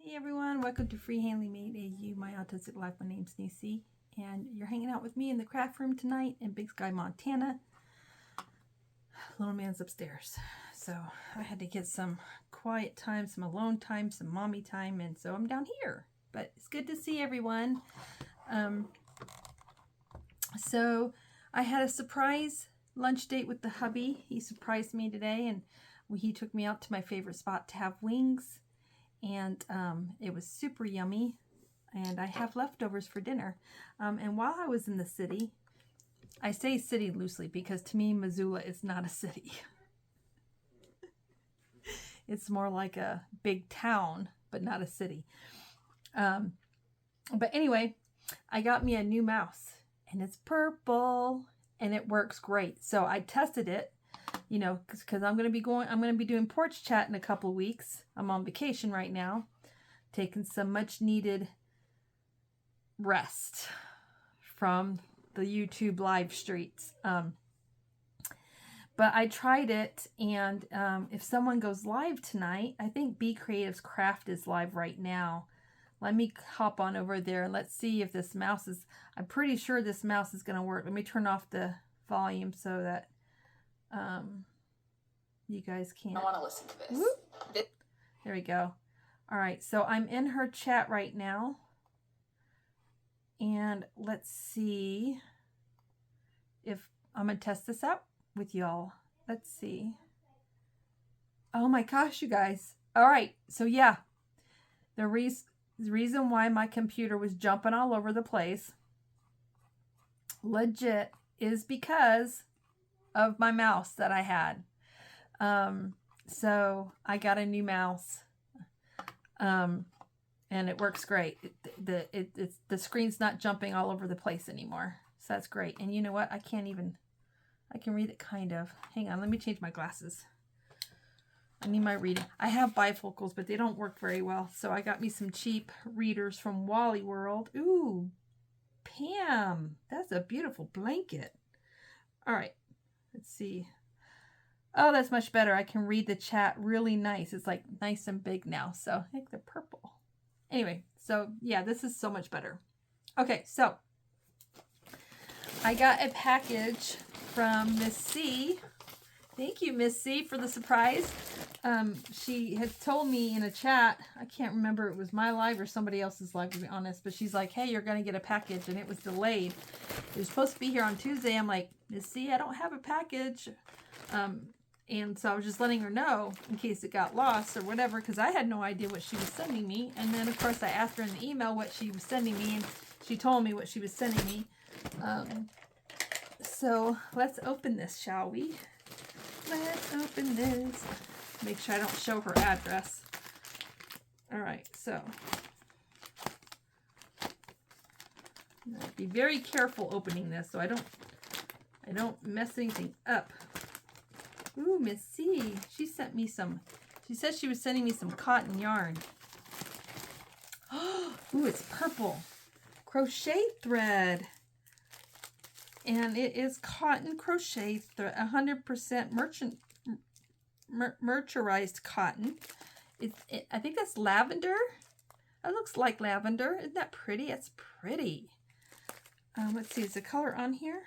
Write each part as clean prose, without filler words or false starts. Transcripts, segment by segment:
Hey everyone, welcome to Free Handly Made AU, my autistic life. My name's Nancy, and you're hanging out with me in the craft room tonight in Big Sky, Montana. Little man's upstairs, so I had to get some quiet time, some alone time, some mommy time, and so I'm down here. But it's good to see everyone. So I had a surprise lunch date with the hubby. He surprised me today, and he took me out to my favorite spot to have wings. And it was super yummy, and I have leftovers for dinner. And while I was in the city, I say city loosely because to me Missoula is not a city. It's more like a big town, but not a city. But anyway, I got me a new mouse, and it's purple, and it works great. So I tested it. You know, because I'm going to be doing porch chat in a couple weeks. I'm on vacation right now, taking some much needed rest from the YouTube live streets. But I tried it, and if someone goes live tonight, I think Be Creative's Craft is live right now. Let me hop on over there and let's see if this mouse is, I'm pretty sure this mouse is going to work. Let me turn off the volume so that you guys can't. I want to listen to this. Whoop. There we go. All right, so I'm in her chat right now, and let's see if I'm gonna test this out with y'all. Let's see. Oh my gosh, you guys. All right, so yeah, the reason why my computer was jumping all over the place, legit, is because of my mouse that I had. So I got a new mouse, and it works great. The screen's not jumping all over the place anymore. So that's great. And you know what? I can read it kind of. Hang on, let me change my glasses. I need my reading. I have bifocals, but they don't work very well. So I got me some cheap readers from Wally World. Ooh, Pam, that's a beautiful blanket. All right, let's see. Oh, that's much better. I can read the chat really nice. It's like nice and big now. So I think they're purple. Anyway, so yeah, this is so much better. Okay, so I got a package from Miss C. Thank you, Miss C, for the surprise. She had told me in a chat, I can't remember, it was my live or somebody else's live, to be honest, but she's like, hey, you're going to get a package, and it was delayed. It was supposed to be here on Tuesday. I'm like, Miss C, I don't have a package. And so I was just letting her know in case it got lost or whatever, because I had no idea what she was sending me. And then, of course, I asked her in the email what she was sending me, and she told me what she was sending me. So let's open this, shall we? Let's open this. Make sure I don't show her address. All right, so be very careful opening this so I don't mess anything up. Ooh, Miss C, she sent me some, she said she was sending me some cotton yarn. Ooh, it's purple. Crochet thread. And it is cotton crochet thread, 100% mercerized cotton. I think that's lavender. That looks like lavender. Isn't that pretty? It's pretty. Let's see, is the color on here?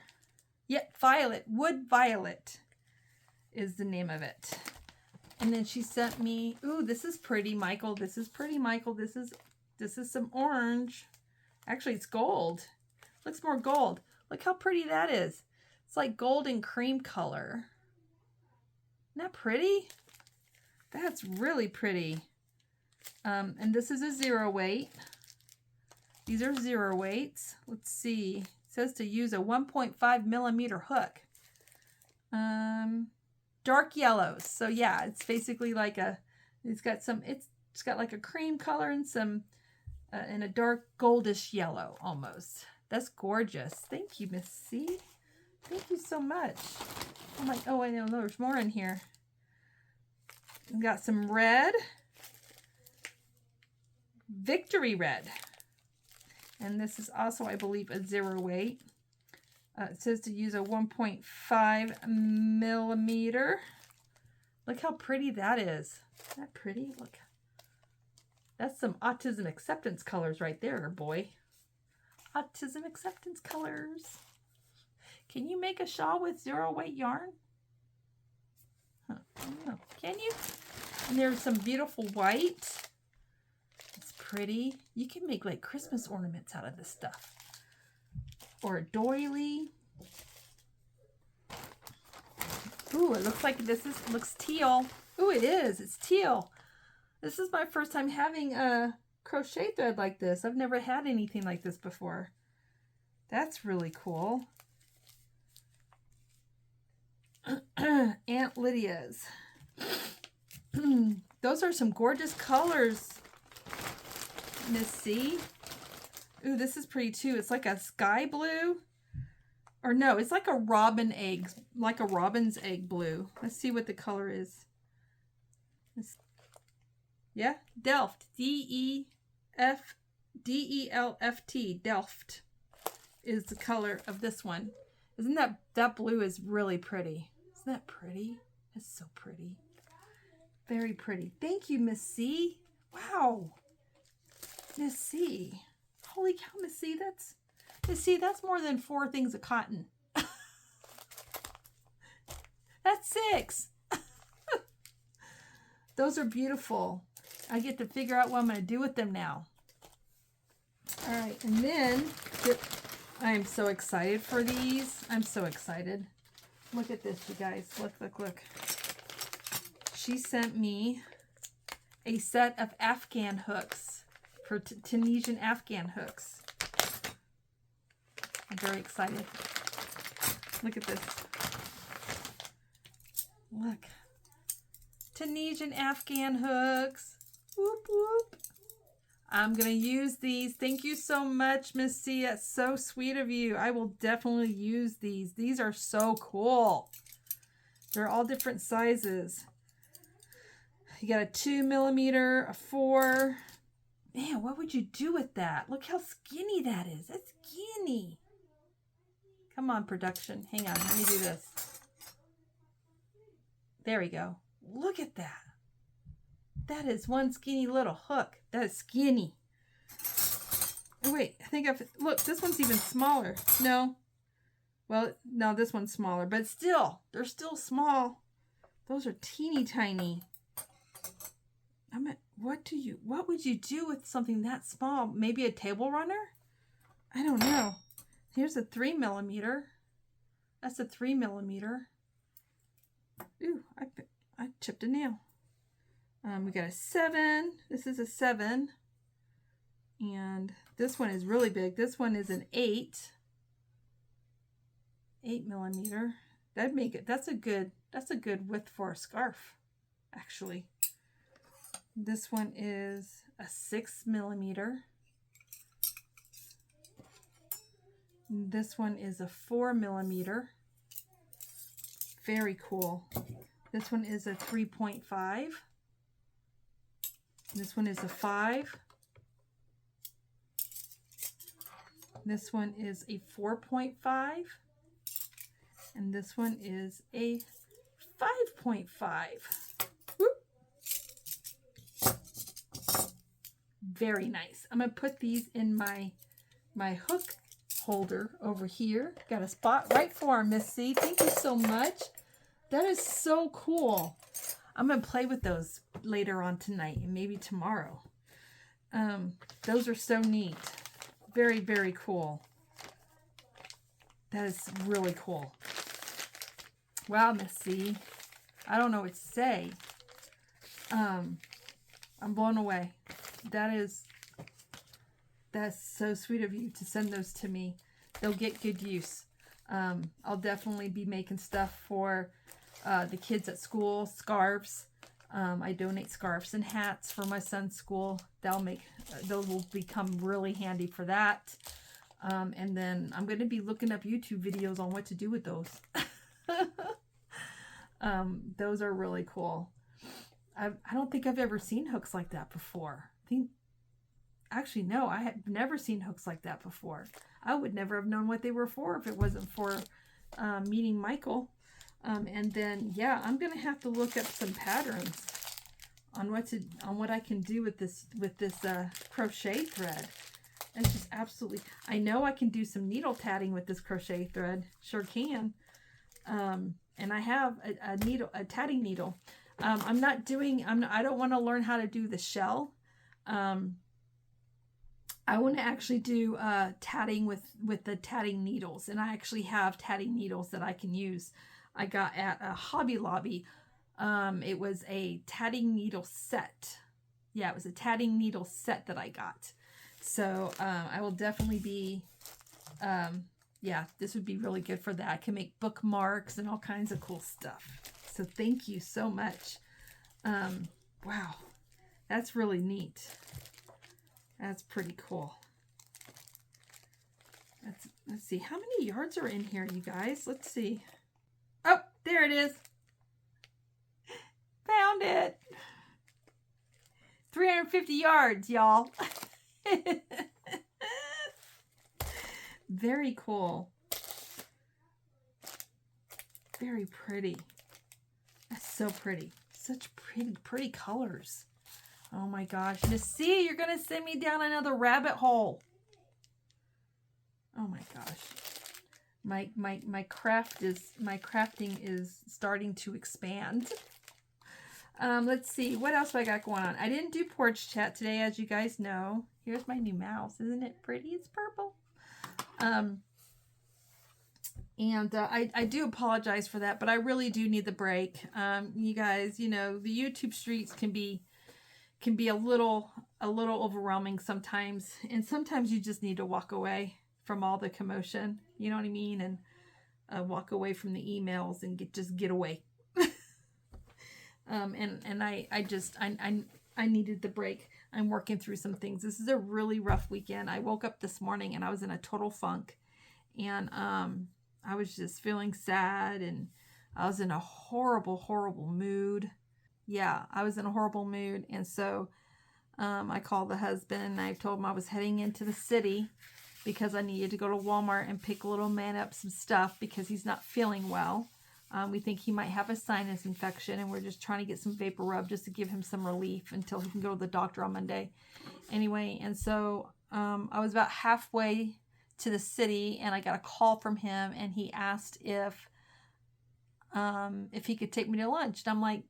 Yep, violet, wood violet is the name of it. And then she sent me, ooh, this is pretty, Michael. This is pretty, Michael. This is some orange. Actually, it's gold. Looks more gold. Look how pretty that is. It's like gold and cream color. Isn't that pretty? That's really pretty. And this is a 0 weight. These are 0 weights. Let's see. It says to use a 1.5 millimeter hook. Dark yellows. So yeah, it's basically like it's got like a cream color and some, and a dark goldish yellow almost. That's gorgeous. Thank you, Miss C. Thank you so much. Oh, I know there's more in here. We've got some red. Victory red. And this is also, I believe, a 0 weight. It says to use a 1.5 millimeter. Look how pretty that is. Isn't that pretty? Look. That's some autism acceptance colors right there, boy. Autism acceptance colors. Can you make a shawl with 0 weight yarn? Huh, I don't know. Can you? And there's some beautiful white. It's pretty. You can make like Christmas ornaments out of this stuff. Or a doily. Ooh, it looks like looks teal. Ooh, it is. It's teal. This is my first time having a crochet thread like this. I've never had anything like this before. That's really cool. Aunt Lydia's. Those are some gorgeous colors, Miss C. Ooh, this is pretty too. It's like a sky blue. Or no, it's like a robin's egg blue. Let's see what the color is. Yeah, Delft. D-E-L-F-T. Delft is the color of this one. Isn't that blue is really pretty. Isn't that pretty? It's so pretty. Very pretty. Thank you, Miss C. Wow. Miss C. Holy cow, Miss C. That's more than 4 things of cotton. That's 6. Those are beautiful. I get to figure out what I'm going to do with them now. All right, and then I'm so excited for these. I'm so excited. Look at this, you guys. Look, look, look. She sent me a set of Afghan hooks for Tunisian Afghan hooks. I'm very excited. Look at this. Look. Tunisian Afghan hooks. Whoop, whoop. I'm going to use these. Thank you so much, Miss C. That's so sweet of you. I will definitely use these. These are so cool. They're all different sizes. You got a 2 millimeter, a 4. Man, what would you do with that? Look how skinny that is. That's skinny. Come on, production. Hang on. Let me do this. There we go. Look at that. That is one skinny little hook. That is skinny. Oh, wait, I think look, this one's even smaller. No. Well, no, this one's smaller, but still, they're still small. Those are teeny tiny. What would you do with something that small? Maybe a table runner? I don't know. Here's a 3 millimeter. That's a 3 millimeter. Ooh, I chipped a nail. We got a 7. This is a 7. And this one is really big. This one is an 8. 8 millimeter. That'd make it. That's a good width for a scarf, actually. This one is a 6 millimeter. This one is a 4 millimeter. Very cool. This one is a 3.5. This one is a 5. This one is a 4.5. And this one is a 5.5. Very nice. I'm going to put these in my hook holder over here. Got a spot right for them, Miss C. Thank you so much. That is so cool. I'm going to play with those later on tonight and maybe tomorrow. Those are so neat. Very, very cool. That is really cool. Wow, Miss C. I don't know what to say. I'm blown away. That's so sweet of you to send those to me. They'll get good use. I'll definitely be making stuff for the kids at school, scarves. I donate scarves and hats for my son's school. Those will become really handy for that. And then I'm going to be looking up YouTube videos on what to do with those. Those are really cool. I don't think I've ever seen hooks like that before. Actually, no, I have never seen hooks like that before. I would never have known what they were for if it wasn't for meeting Michael. And then, yeah, I'm going to have to look up some patterns on what I can do with this crochet thread. It's just absolutely, I know I can do some needle tatting with this crochet thread. Sure can. And I have a tatting needle. I don't want to learn how to do the shell. I want to actually do tatting with the tatting needles, and I actually have tatting needles that I can use. I got at a Hobby Lobby. It was a tatting needle set. Yeah, it was a tatting needle set that I got. So I will definitely be, yeah, this would be really good for that. I can make bookmarks and all kinds of cool stuff. So thank you so much. Wow, that's really neat. That's pretty cool. Let's see, how many yards are in here, you guys? Let's see. Oh, there it is. Found it. 350 yards, y'all. Very cool. Very pretty. That's so pretty. Such pretty colors. Oh my gosh. Missy, you're going to send me down another rabbit hole. Oh my gosh. My crafting is starting to expand. Let's see. What else do I got going on? I didn't do porch chat today, as you guys know. Here's my new mouse. Isn't it pretty? It's purple. I do apologize for that, but I really do need the break. You guys, you know, the YouTube streets can be a little overwhelming sometimes, and sometimes you just need to walk away from all the commotion, you know what I mean, and walk away from the emails and just get away. I needed the break. I'm working through some things. This is a really rough weekend. I woke up this morning and I was in a total funk, and I was just feeling sad, and I was in a horrible mood. Yeah, I was in a horrible mood. And so I called the husband, and I told him I was heading into the city because I needed to go to Walmart and pick little man up some stuff because he's not feeling well. We think he might have a sinus infection, and we're just trying to get some vapor rub just to give him some relief until he can go to the doctor on Monday. Anyway, and so I was about halfway to the city, and I got a call from him, and he asked if he could take me to lunch. And I'm like,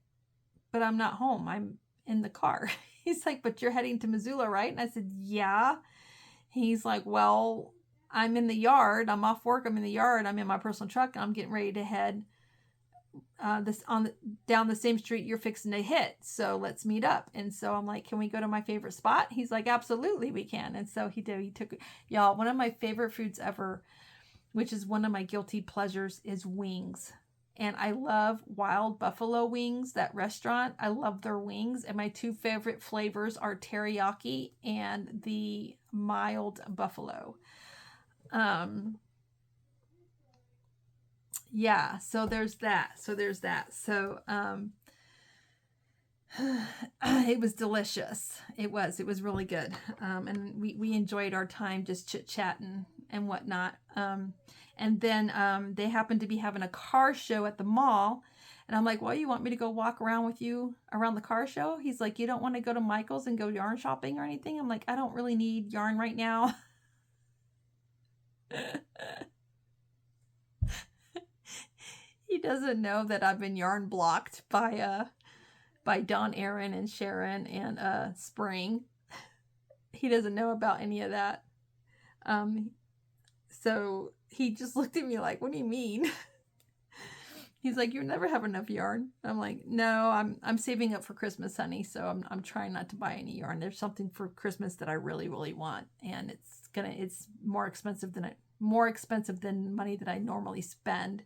but I'm not home. I'm in the car. He's like, but you're heading to Missoula, right? And I said, yeah. He's like, well, I'm in the yard. I'm off work. I'm in the yard. I'm in my personal truck, and I'm getting ready to head down the same street you're fixing to hit. So let's meet up. And so I'm like, can we go to my favorite spot? He's like, absolutely, we can. And so he did. He took, y'all, one of my favorite foods ever, which is one of my guilty pleasures, is wings. And I love Wild Buffalo Wings, that restaurant. I love their wings. And my two favorite flavors are teriyaki and the mild buffalo. Yeah, so there's that. So it was delicious. It was really good. And we enjoyed our time just chit-chatting and whatnot. And then they happened to be having a car show at the mall. And I'm like, well, you want me to go walk around with you around the car show? He's like, you don't want to go to Michael's and go yarn shopping or anything? I'm like, I don't really need yarn right now. He doesn't know that I've been yarn blocked by Dawn, Aaron, and Sharon, and Spring. He doesn't know about any of that. So he just looked at me like, what do you mean? He's like, you never have enough yarn. I'm like, no, I'm saving up for Christmas, honey. So I'm trying not to buy any yarn. There's something for Christmas that I really, really want, and it's more expensive than money that I normally spend.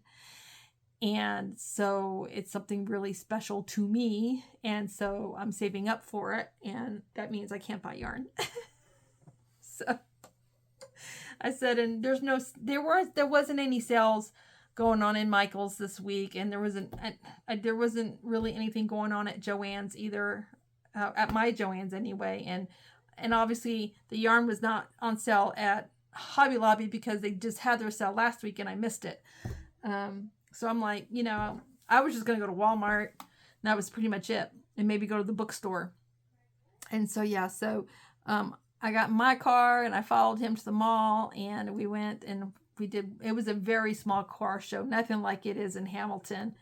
And so it's something really special to me. And so I'm saving up for it. And that means I can't buy yarn. So I said, and there wasn't any sales going on in Michael's this week. And there wasn't really anything going on at Joann's either, at my Joann's anyway. And obviously the yarn was not on sale at Hobby Lobby because they just had their sale last week and I missed it. So I'm like, I was just going to go to Walmart, and that was pretty much it. and maybe go to the bookstore. And so, yeah, so I got in my car and I followed him to the mall, and we went and we did, it was a very small car show, nothing like it is in Hamilton.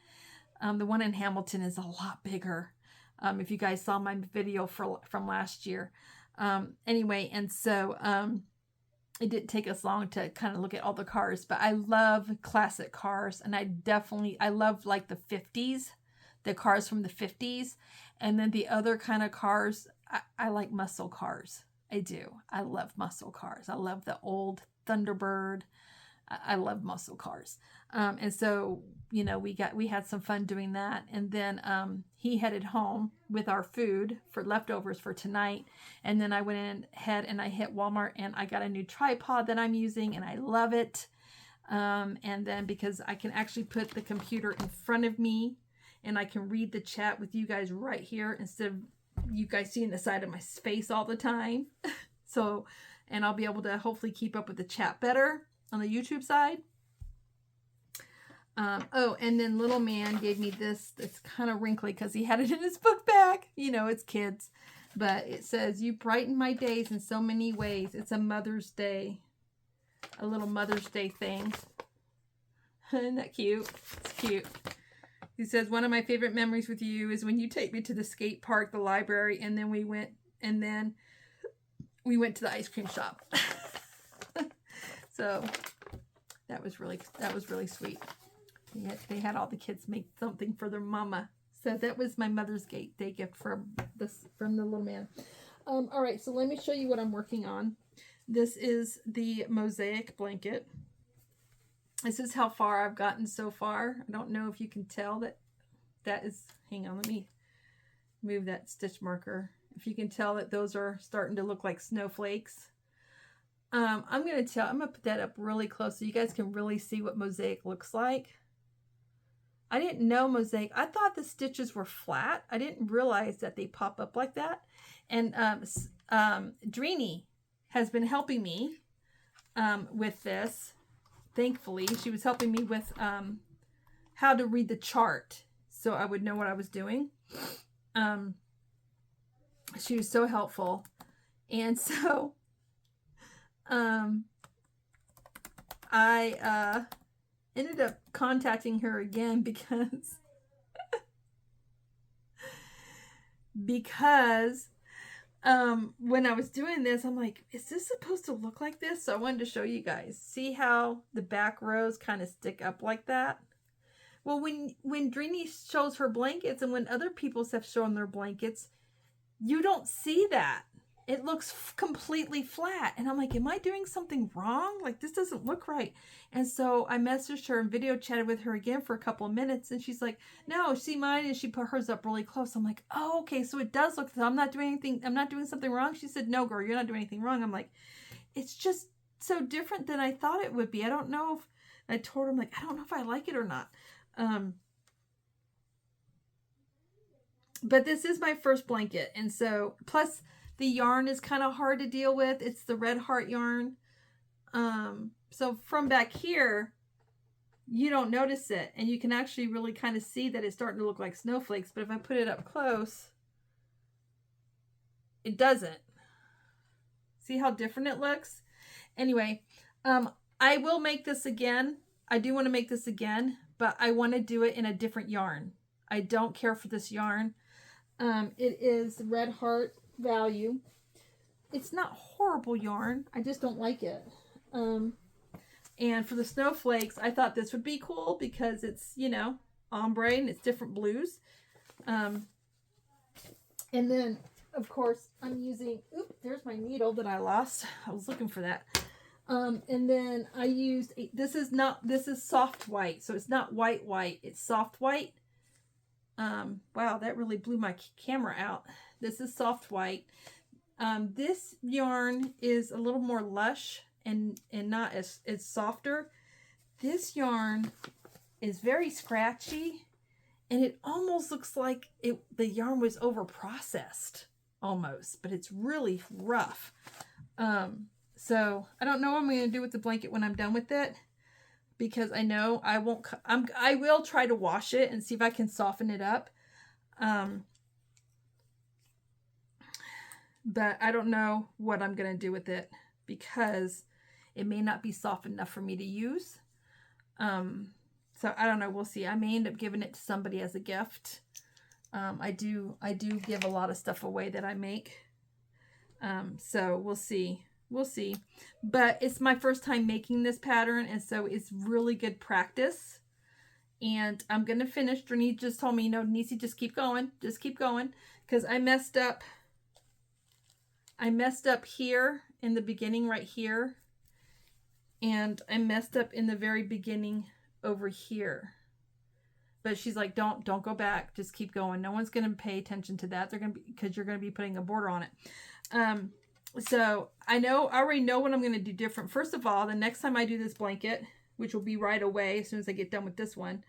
The one in Hamilton is a lot bigger. If you guys saw my video from last year. Anyway, and so it didn't take us long to kind of look at all the cars, but I love classic cars, and I love like the 50s, the cars from the 50s, and then the other kind of cars, I like muscle cars. I do. I love muscle cars. I love the old Thunderbird. I love muscle cars. And so, you know, we had some fun doing that. And then he headed home with our food for leftovers for tonight. And then I went ahead and I hit Walmart and I got a new tripod that I'm using, and I love it. And then because I can actually put the computer in front of me and I can read the chat with you guys right here instead of you guys seeing the side of my face all the time. So, and I'll be able to hopefully keep up with the chat better on the YouTube side. Oh, and then little man gave me this. It's kind of wrinkly because he had it in his book bag. You know, it's kids. But it says, "You brighten my days in so many ways." It's a Mother's Day. A little Mother's Day thing. Isn't that cute? It's cute. He says, "One of my favorite memories with you is when you take me to the skate park, the library, and then we went to the ice cream shop." So that was really sweet. They had all the kids make something for their mama. So that was my Mother's Day gift from the little man. All right, so let me show you what I'm working on. This is the mosaic blanket. This is how far I've gotten so far. I don't know if you can tell that is, hang on, let me move that stitch marker. If you can tell that those are starting to look like snowflakes. I'm going to put that up really close so you guys can really see what mosaic looks like. I didn't know mosaic. I thought the stitches were flat. I didn't realize that they pop up like that. And Dreeny has been helping me with this. Thankfully, she was helping me with how to read the chart so I would know what I was doing. She was so helpful. And so I ended up contacting her again because when I was doing this, I'm like, is this supposed to look like this? So I wanted to show you guys. See how the back rows kind of stick up like that? Well, when Dreeny shows her blankets and when other people have shown their blankets, you don't see that. It looks completely flat. And I'm like, am I doing something wrong? Like, this doesn't look right. And so I messaged her and video chatted with her again for a couple of minutes. And she's like, no, see mine? And she put hers up really close. I'm like, oh, okay. So it does look, I'm not doing anything. I'm not doing something wrong. She said, no, girl, you're not doing anything wrong. I'm like, it's just so different than I thought it would be. I don't know if, I told her, I'm like, I don't know if I like it or not. But this is my first blanket. And so, plus the yarn is kind of hard to deal with. It's the Red Heart yarn. So from back here, you don't notice it. And you can actually really kind of see that it's starting to look like snowflakes. But if I put it up close, it doesn't. See how different it looks? Anyway, I will make this again. I do want to make this again, but I want to do it in a different yarn. I don't care for this yarn. It is Red Heart Value. It's not horrible yarn. I just don't like it. And for the snowflakes, I thought this would be cool because it's, you know, ombre and it's different blues. And then, of course, I'm using, oops, there's my needle that I lost. I was looking for that. And then I used, this is soft white. So it's not white, it's soft white. Wow, that really blew my camera out. This is soft white. This yarn is a little more lush and not as softer. This yarn is very scratchy and it almost looks like the yarn was over processed almost, but it's really rough. So I don't know what I'm going to do with the blanket when I'm done with it, because I know I won't, I will try to wash it and see if I can soften it up. but I don't know what I'm going to do with it because it may not be soft enough for me to use. So I don't know. We'll see. I may end up giving it to somebody as a gift. I do give a lot of stuff away that I make. So we'll see. We'll see. But it's my first time making this pattern, and so it's really good practice. And I'm going to finish. Drini just told me, no, Nisi, just keep going. Just keep going. Because I messed up. I messed up here in the beginning right here. And I messed up in the very beginning over here. But she's like, don't go back. Just keep going. No one's going to pay attention to that. They're going to be, because you're going to be putting a border on it. So I already know what I'm going to do different. First of all, the next time I do this blanket, which will be right away as soon as I get done with this one.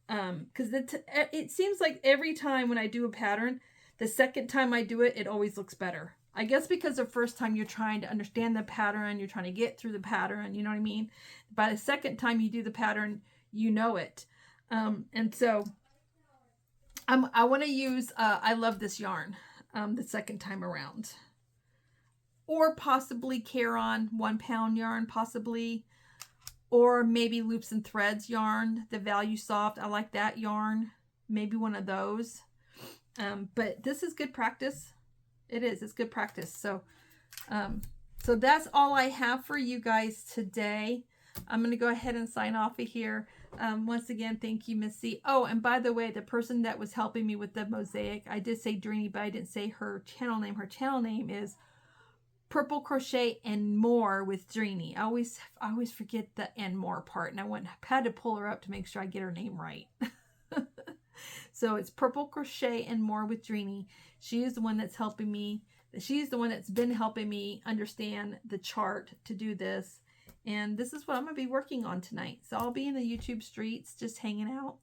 Because it seems like every time when I do a pattern, the second time I do it, it always looks better. I guess because the first time you're trying to understand the pattern, you're trying to get through the pattern, you know what I mean? By the second time you do the pattern, you know it. And so I want to use, I love this yarn, the second time around. Or possibly Caron 1 pound yarn, possibly. Or maybe Loops and Threads yarn, the Value Soft. I like that yarn. Maybe one of those. But this is good practice. It is. It's good practice. So, so that's all I have for you guys today. I'm going to go ahead and sign off of here. Once again, thank you, Missy. Oh, and by the way, the person that was helping me with the mosaic, I did say Drini, but I didn't say her channel name. Her channel name is Purple Crochet and More with Drini. I always forget the and more part, and I had to pull her up to make sure I get her name right. So it's Purple Crochet and More with Drini. She is the one that's helping me. She's the one that's been helping me understand the chart to do this. And this is what I'm going to be working on tonight. So I'll be in the YouTube streets just hanging out.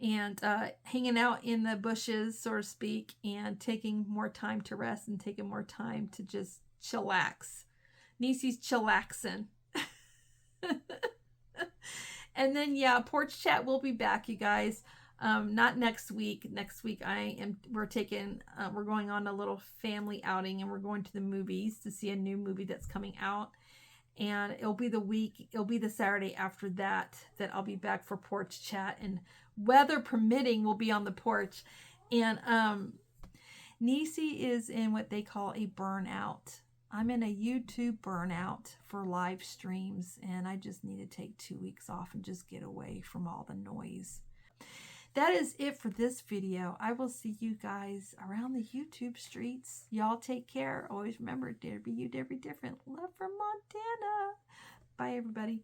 And hanging out in the bushes, so to speak, and taking more time to rest and taking more time to just chillax. Nisi's chillaxing. And then, yeah, Porch Chat will be back, you guys. Not next week. Next week we're going on a little family outing, and we're going to the movies to see a new movie that's coming out. And it'll be the Saturday after that I'll be back for Porch Chat, and weather permitting, we'll be on the porch. And Nisi is in what they call a burnout. I'm in a YouTube burnout for live streams, and I just need to take 2 weeks off and just get away from all the noise. That is it for this video. I will see you guys around the YouTube streets. Y'all take care. Always remember, dare be you, dare be different. Love from Montana. Bye, everybody.